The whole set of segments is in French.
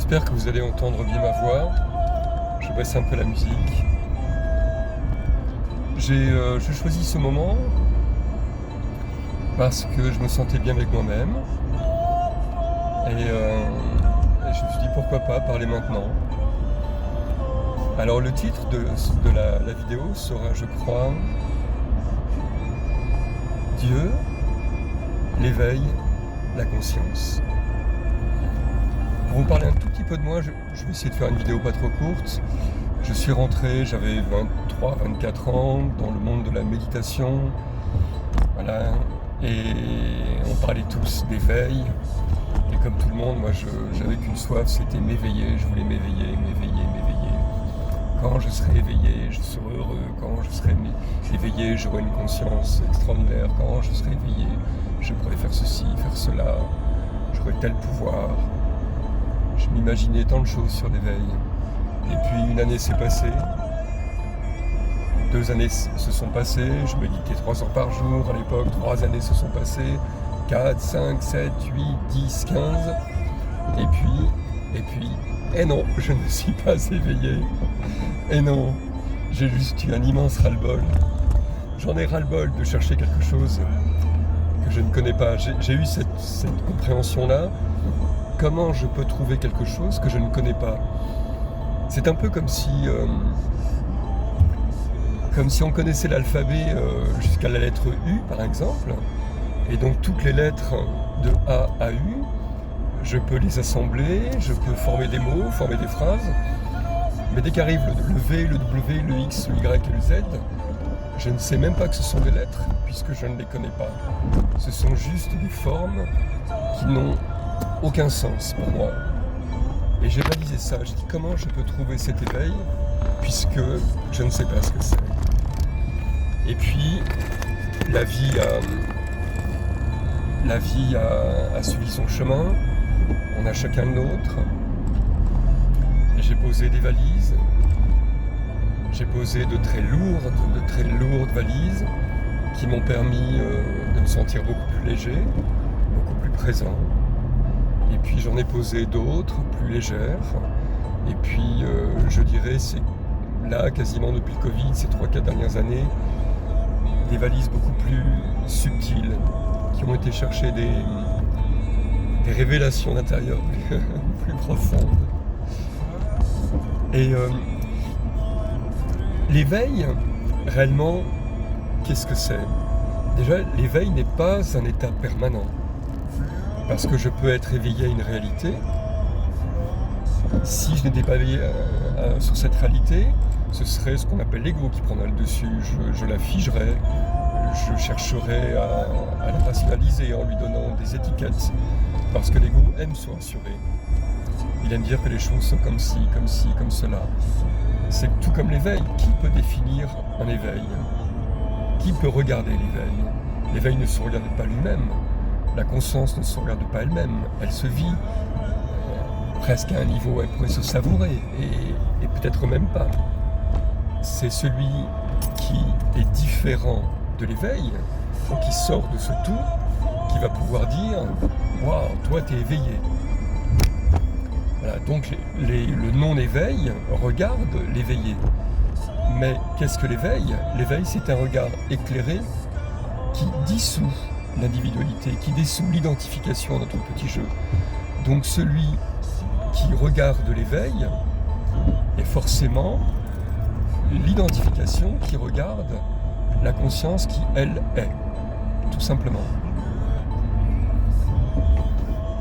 J'espère que vous allez entendre bien ma voix. Je baisse un peu la musique. J'ai choisi ce moment parce que je me sentais bien avec moi-même. Et je me suis dit pourquoi pas parler maintenant. Alors le titre de la vidéo sera, je crois, Dieu, l'éveil, la conscience. Pour vous parler un tout petit peu de moi, je vais essayer de faire une vidéo pas trop courte. Je suis rentré, j'avais 23-24 ans, dans le monde de la méditation. Voilà. Et on parlait tous d'éveil. Et comme tout le monde, moi j'avais qu'une soif, c'était m'éveiller. Je voulais m'éveiller. Quand je serai éveillé, je serai heureux. Quand je serai éveillé, j'aurai une conscience extraordinaire. Quand je serai éveillé, je pourrai faire ceci, faire cela. J'aurai tel pouvoir. Je m'imaginais tant de choses sur l'éveil. Et puis une année s'est passée. 2 années se sont passées. Je méditais 3 heures par jour à l'époque. 3 années se sont passées. 4, 5, 7, 8, 10, 15. Et non, je ne suis pas éveillé. Et non, j'ai juste eu un immense ras-le-bol. J'en ai ras-le-bol de chercher quelque chose que je ne connais pas. J'ai eu cette compréhension-là. Comment je peux trouver quelque chose que je ne connais pas? C'est un peu comme si on connaissait l'alphabet jusqu'à la lettre U, par exemple. Et donc toutes les lettres de A à U, je peux les assembler, je peux former des mots, former des phrases. Mais dès qu'arrive le V, le W, le X, le Y et le Z, je ne sais même pas que ce sont des lettres, puisque je ne les connais pas. Ce sont juste des formes qui n'ont aucun sens pour moi. Et j'ai réalisé ça, j'ai dit comment je peux trouver cet éveil, puisque je ne sais pas ce que c'est. Et puis, la vie a suivi son chemin, on a chacun le nôtre. Et j'ai posé des valises, j'ai posé de très lourdes valises qui m'ont permis de me sentir beaucoup plus léger, beaucoup plus présent. Et puis j'en ai posé d'autres, plus légères. Et puis je dirais, c'est là, quasiment depuis le Covid, ces 3-4 dernières années, des valises beaucoup plus subtiles, qui ont été chercher des révélations d'intérieur plus profondes. Et l'éveil, réellement, qu'est-ce que c'est? Déjà, l'éveil n'est pas un état permanent. Parce que je peux être éveillé à une réalité. Si je n'étais pas éveillé sur cette réalité, ce serait ce qu'on appelle l'ego qui prendrait le dessus. Je la figerais, je chercherais à la rationaliser en lui donnant des étiquettes. Parce que l'ego aime se rassurer. Il aime dire que les choses sont comme ci, comme cela. C'est tout comme l'éveil. Qui peut définir un éveil? Qui peut regarder l'éveil? L'éveil ne se regarde pas lui-même. La conscience ne se regarde pas elle-même. Elle se vit presque à un niveau, elle pourrait se savourer, et peut-être même pas. C'est celui qui est différent de l'éveil, donc qui sort de ce tout, qui va pouvoir dire « Waouh, toi t'es éveillé ». Voilà, donc le non-éveil regarde l'éveillé. Mais qu'est-ce que l'éveil? L'éveil, c'est un regard éclairé qui dissout l'individualité, qui dissout l'identification à notre petit jeu. Donc celui qui regarde l'éveil est forcément l'identification qui regarde la conscience qui, elle, est, tout simplement.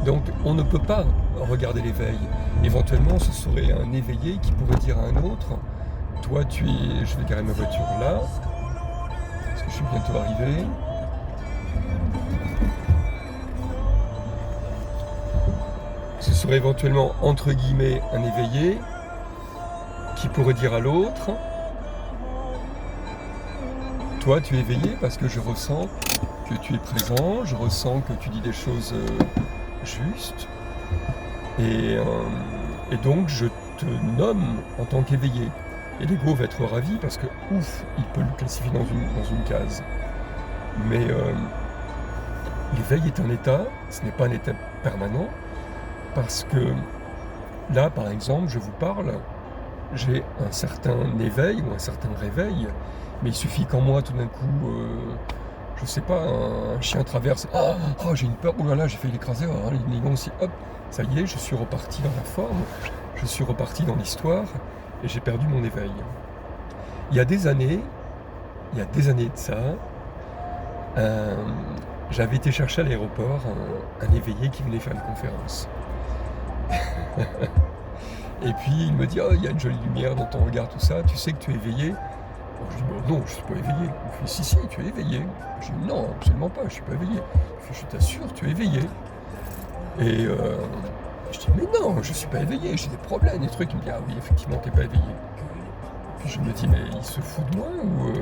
Donc on ne peut pas regarder l'éveil. Éventuellement, ce serait un éveillé qui pourrait dire à un autre « Toi, tu es... » Je vais garer ma voiture là, parce que je suis bientôt arrivé. Ce serait éventuellement, entre guillemets, un éveillé qui pourrait dire à l'autre « Toi, tu es éveillé parce que je ressens que tu es présent, je ressens que tu dis des choses justes, et donc je te nomme en tant qu'éveillé. » Et l'ego va être ravi parce que, ouf, il peut le classifier dans une case. Mais l'éveil est un état, ce n'est pas un état permanent, parce que Là, par exemple, je vous parle, j'ai un certain éveil ou un certain réveil, mais il suffit qu'en moi, tout d'un coup, je sais pas, un chien traverse, j'ai une peur, oh là là, j'ai fait l'écraser, les gants aussi, hop, ça y est, je suis reparti dans la forme, je suis reparti dans l'histoire, et j'ai perdu mon éveil. Il y a des années de ça, j'avais été chercher à l'aéroport un éveillé qui venait faire une conférence. Et puis il me dit, il y a une jolie lumière dans ton regard, tout ça, tu sais que tu es éveillé? Je dis, non, je ne suis pas éveillé. Il fait, si, tu es éveillé. Je dis, non, absolument pas, je ne suis pas éveillé. Il fait, je t'assure, tu es éveillé. Et je dis, mais non, je ne suis pas éveillé, j'ai des problèmes, des trucs. Il me dit, ah oui, effectivement, tu n'es pas éveillé. Puis je me dis, mais il se fout de moi ou...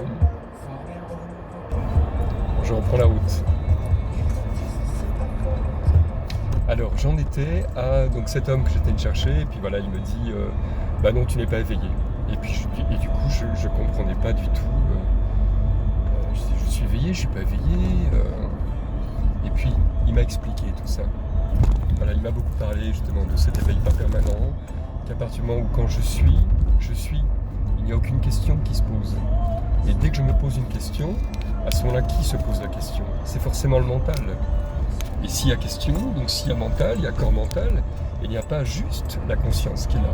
Je reprends la route. Alors, j'en étais à donc, cet homme que j'étais allé chercher, et puis voilà, il me dit, bah non, tu n'es pas éveillé. Et puis, du coup, je ne comprenais pas du tout. Je dis, je suis éveillé, je ne suis pas éveillé. Et puis, il m'a expliqué tout ça. Voilà, il m'a beaucoup parlé justement de cet éveil pas permanent, qu'à partir du moment où quand je suis, il n'y a aucune question qui se pose. Et dès que je me pose une question, à ce moment-là, qui se pose la question? C'est forcément le mental. Et s'il y a question, donc s'il y a mental, il y a corps mental, et il n'y a pas juste la conscience qui est là.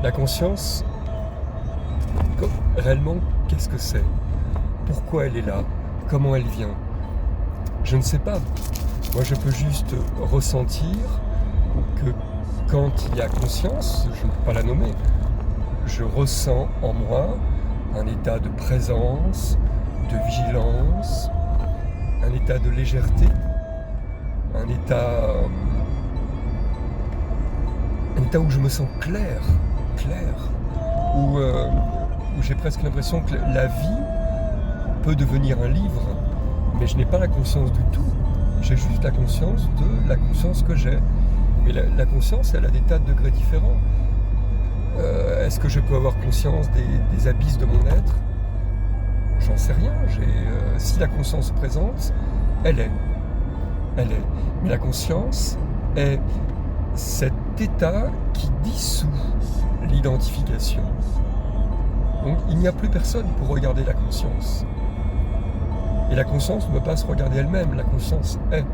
La conscience, réellement, qu'est-ce que c'est? Pourquoi elle est là? Comment elle vient? Je ne sais pas. Moi, je peux juste ressentir que quand il y a conscience, je ne peux pas la nommer, je ressens en moi un état de présence, de vigilance, un état de légèreté, un état où je me sens clair, où j'ai presque l'impression que la vie peut devenir un livre, mais je n'ai pas la conscience du tout. J'ai juste la conscience de la conscience que j'ai. Mais la conscience, elle a des tas de degrés différents. Est-ce que je peux avoir conscience des abysses de mon être? J'en sais rien. Si la conscience se présente, elle est. Mais la conscience est cet état qui dissout l'identification. Donc il n'y a plus personne pour regarder la conscience. Et la conscience ne peut pas se regarder elle-même, la conscience est.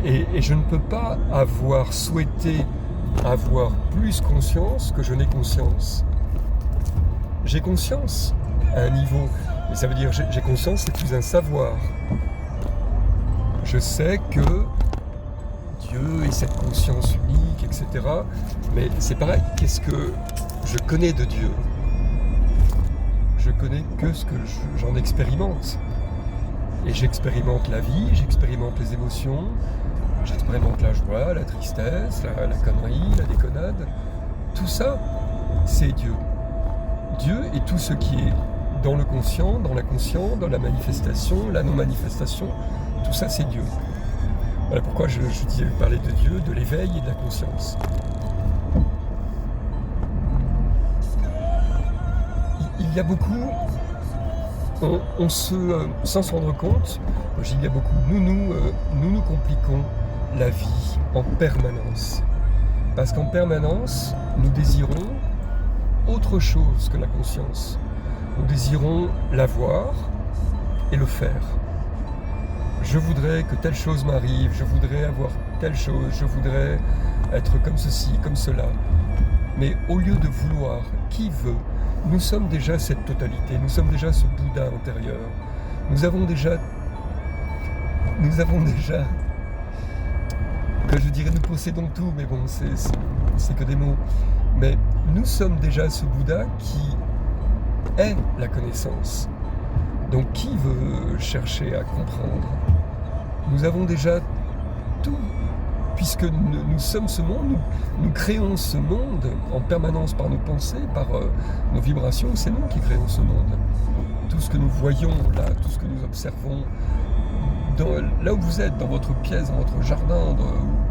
Et je ne peux pas souhaiter avoir plus conscience que je n'ai conscience. J'ai conscience à un niveau, mais ça veut dire j'ai conscience, c'est plus un savoir. Je sais que Dieu est cette conscience unique, etc. Mais c'est pareil, qu'est-ce que je connais de Dieu? Je connais que ce que j'en expérimente. Et j'expérimente la vie, j'expérimente les émotions, j'expérimente la joie, la tristesse, la connerie, la déconnade. Tout ça, c'est Dieu. Dieu est tout ce qui est dans le conscient, dans l'inconscient, dans la manifestation, la non-manifestation. Tout ça, c'est Dieu. Voilà pourquoi je parlais de Dieu, de l'éveil et de la conscience. Il y a beaucoup, sans se rendre compte, il y a beaucoup, nous compliquons la vie en permanence. Parce qu'en permanence, nous désirons autre chose que la conscience. Nous désirons l'avoir et le faire. Je voudrais que telle chose m'arrive, je voudrais avoir telle chose, je voudrais être comme ceci, comme cela. Mais au lieu de vouloir, qui veut? Nous sommes déjà cette totalité, nous sommes déjà ce Bouddha intérieur. Nous avons déjà, que je dirais nous possédons tout, mais bon, c'est que des mots. Mais nous sommes déjà ce Bouddha qui est la connaissance. Donc qui veut chercher à comprendre? Nous avons déjà tout, puisque nous sommes ce monde, nous créons ce monde en permanence par nos pensées, par nos vibrations, c'est nous qui créons ce monde. Tout ce que nous voyons là, tout ce que nous observons, là où vous êtes, dans votre pièce, dans votre jardin,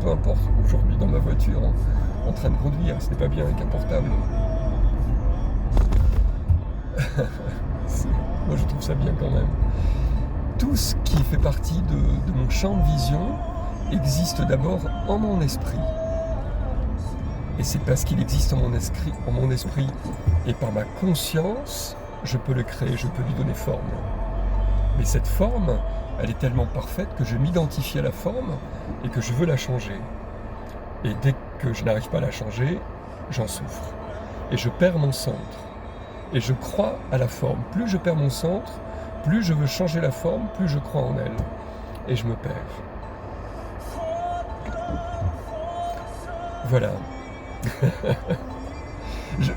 peu importe, aujourd'hui dans ma voiture, en train de conduire, ce n'est pas bien avec un portable. Moi je trouve ça bien quand même. Tout ce qui fait partie de mon champ de vision existe d'abord en mon esprit. Et c'est parce qu'il existe en mon esprit et par ma conscience, je peux le créer, je peux lui donner forme. Mais cette forme, elle est tellement parfaite que je m'identifie à la forme et que je veux la changer. Et dès que je n'arrive pas à la changer, j'en souffre. Et je perds mon centre. Et je crois à la forme. Plus je perds mon centre, plus je veux changer la forme, plus je crois en elle. Et je me perds. Voilà.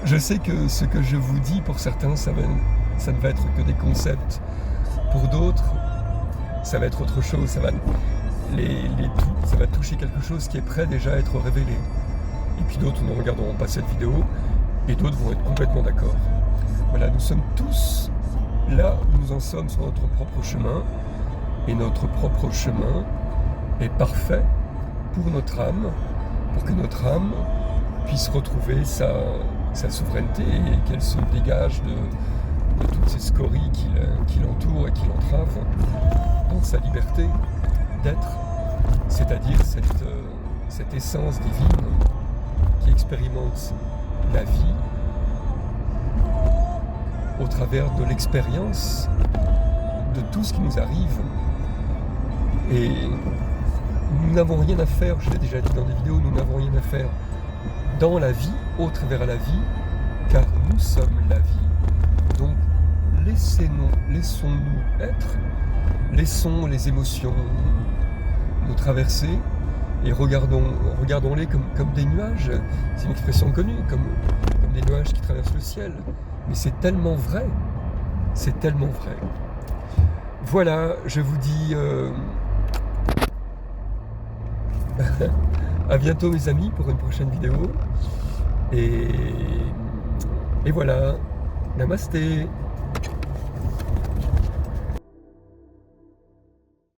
je sais que ce que je vous dis, pour certains, ça ne va être que des concepts. Pour d'autres, ça va être autre chose. Ça va toucher quelque chose qui est prêt déjà à être révélé. Et puis d'autres ne regarderont pas cette vidéo, et d'autres vont être complètement d'accord. Voilà, nous sommes tous là où nous en sommes sur notre propre chemin, et notre propre chemin est parfait pour notre âme, pour que notre âme puisse retrouver sa souveraineté et qu'elle se dégage de toutes ces scories qui l'entourent et qui l'entravent dans sa liberté d'être, c'est-à-dire cette essence divine qui expérimente la vie au travers de l'expérience de tout ce qui nous arrive. Et nous n'avons rien à faire, je l'ai déjà dit dans des vidéos, nous n'avons rien à faire dans la vie, au travers la vie, car nous sommes la vie. Donc laissons-nous être, laissons les émotions nous traverser et regardons-les comme des nuages. C'est une expression connue, comme des nuages qui traversent le ciel. Mais c'est tellement vrai, c'est tellement vrai. Voilà, je vous dis à bientôt mes amis pour une prochaine vidéo. Et voilà, namasté.